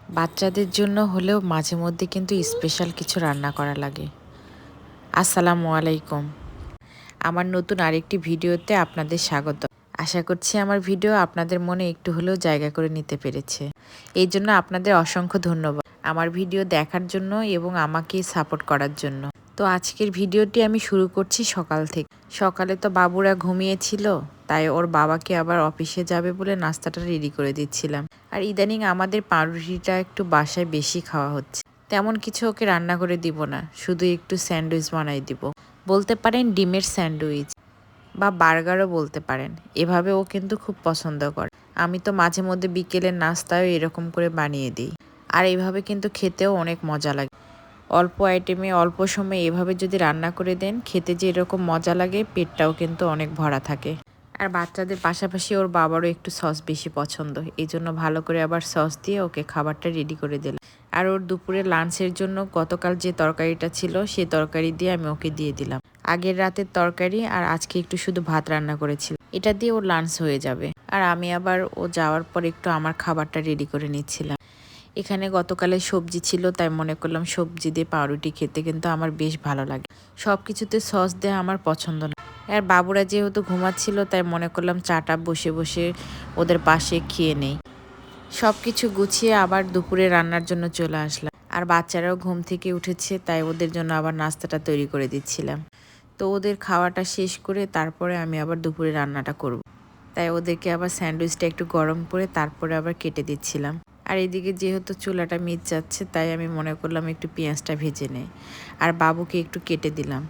বাচ্চাদের জন্য হলেও মাঝে মধ্যে কিন্তু স্পেশাল কিছু রান্না করা লাগে। আসসালামু আলাইকুম। আমার নতুন আরেকটি ভিডিওতে আপনাদের স্বাগত। আশা করছি আমার ভিডিও আপনাদের মনে একটু হলেও জায়গা করে নিতে পেরেছে। এই জন্য আপনাদের অসংখ্য ধন্যবাদ আমার ভিডিও দেখার জন্য এবং আমাকে সাপোর্ট করার জন্য। তো আজকের ভিডিওটি আমি শুরু করছি সকাল থেকে। সকালে তো বাবুরা ঘুমিয়েছিল, তাই ওর বাবাকে আবার অফিসে যাবে বলে নাস্তাটা রেডি করে দিচ্ছিলাম। আর ইদানিং আমাদের পাউরুটিটা একটু বাসায় বেশি খাওয়া হচ্ছে। তেমন কিছু ওকে রান্না করে দিব না, শুধু একটু স্যান্ডউইচ বানাই দিব। বলতে পারেন ডিমের স্যান্ডউইচ বা বার্গারও বলতে পারেন। এভাবে ও কিন্তু খুব পছন্দ করে। আমি তো মাঝে মধ্যে বিকেলের নাস্তায়ও এরকম করে বানিয়ে দিই। আর এইভাবে কিন্তু খেতেও অনেক মজা লাগে। অল্প আইটেমে অল্প সময়ে এভাবে যদি রান্না করে দেন, খেতে যে এরকম মজা লাগে, পেটটাও কিন্তু অনেক ভরা থাকে। আর বাচ্চাদের পাশাপাশি ওর বাবারও একটু সস বেশি পছন্দ, এই জন্য ভালো করে আবার সস দিয়ে ওকে খাবারটা রেডি করে দিলাম। আর ওর দুপুরে লাঞ্চের জন্য গতকাল যে তরকারিটা ছিল সেই তরকারি দিয়ে আমি ওকে দিয়ে দিলাম। আগের রাতের তরকারি আর আজকে একটু শুধু ভাত রান্না করেছিল, এটা দিয়ে ওর লাঞ্চ হয়ে যাবে। আর আমি আবার ও যাওয়ার পর একটু আমার খাবারটা রেডি করে নিচ্ছিলাম। এখানে গতকালের সবজি ছিল, তাই মনে করলাম সবজি দিয়ে পাউরুটি খেতে কিন্তু আমার বেশ ভালো লাগে। সব কিছুতে সস দেওয়া আমার পছন্দ না। আর বাবুরা যেহেতু ঘুমাচ্ছিল, তাই মনে করলাম চাটা বসে বসে ওদের পাশে খেয়ে নেই। সব কিছু গুছিয়ে আবার দুপুরে রান্নার জন্য চলে আসলাম। আর বাচ্চারাও ঘুম থেকে উঠেছে, তাই ওদের জন্য আবার নাস্তাটা তৈরি করে দিচ্ছিলাম। তো ওদের খাওয়াটা শেষ করে তারপরে আমি আবার দুপুরে রান্নাটা করব। তাই ওদেরকে আবার স্যান্ডউইচটা একটু গরম করে তারপরে আবার কেটে দিচ্ছিলাম। আর এদিকে যেহেতু চুলাটা মিট যাচ্ছে, তাই আমি মনে করলাম একটু পেঁয়াজটা ভেজে নেই। আর বাবুকে একটু কেটে দিলাম।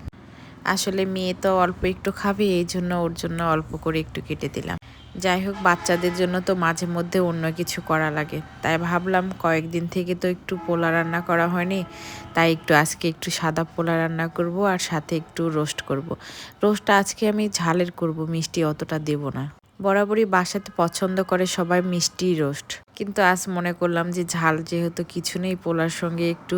আসলে মেয়ে তো অল্প একটু খাবে, এই জন্য ওর জন্য অল্প করে একটু কেটে দিলাম। যাই হোক, বাচ্চাদের জন্য তো মাঝে মধ্যে অন্য কিছু করা লাগে, তাই ভাবলাম কয়েকদিন থেকে তো একটু পোলা রান্না করা হয়নি, তাই একটু আজকে একটু সাদা পোলা রান্না করব আর সাথে একটু রোস্ট করব। রোস্টটা আজকে আমি ঝালের করব, মিষ্টি অতটা দেব না। বরাবরই বাসাতে পছন্দ করে সবাই মিষ্টি রোস্ট, কিন্তু আজ মনে করলাম যে ঝাল যেহেতু কিছু নেই, পোলার সঙ্গে একটু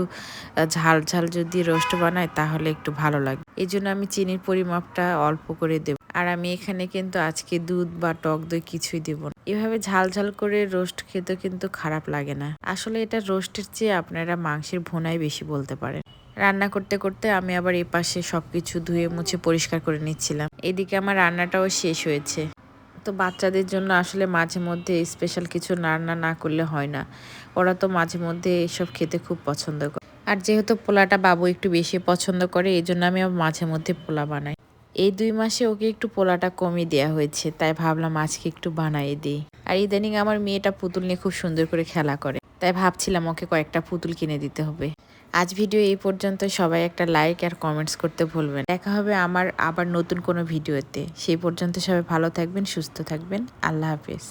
ঝাল ঝাল যদি রোস্ট বানায় তাহলে একটু ভালো লাগে। এই জন্য আমি চিনির পরিমাপটা অল্প করে দেব। আর আমি এখানে কিন্তু আজকে দুধ বা টক দই কিছুই দেব না। এভাবে ঝাল ঝাল করে রোস্ট খেতে কিন্তু খারাপ লাগে না। আসলে এটা রোস্টের চেয়ে আপনারা মাংসের ভুনাই বেশি বলতে পারেন। রান্না করতে করতে আমি আবার এপাশে সবকিছু ধুয়ে মুছে পরিষ্কার করে নিচ্ছিলাম। এদিকে আমার রান্নাটাও শেষ হয়েছে। তো বাচ্চাদের জন্য আসলে মাঝে মধ্যে স্পেশাল কিছু রান্না না করলে হয় না। ওরা তো মাঝে মধ্যে এসব খেতে খুব পছন্দ করে। আর যেহেতু পোলাটা বাবু একটু বেশি পছন্দ করে, এই জন্য আমি মাঝে মধ্যে পোলা বানাই। এই 2 মাসে ওকে একটু পোলাটা কমই দেওয়া হয়েছে, তাই ভাবলাম আজকে একটু বানাই দিই। আর ইদানিং আমার মেয়েটা পুতুল নিয়ে খুব সুন্দর করে খেলা করে, তাই ভাবছিলাম ওকে কয়েকটা পুতুল কিনে দিতে হবে। আজ ভিডিও এই পর্যন্ত। সবাই একটা লাইক আর কমেন্টস করতে ভুলবেন। দেখা হবে আমার আবার নতুন কোনো ভিডিওতে। সেই পর্যন্ত সবাই ভালো থাকবেন, সুস্থ থাকবেন। আল্লাহ হাফেজ।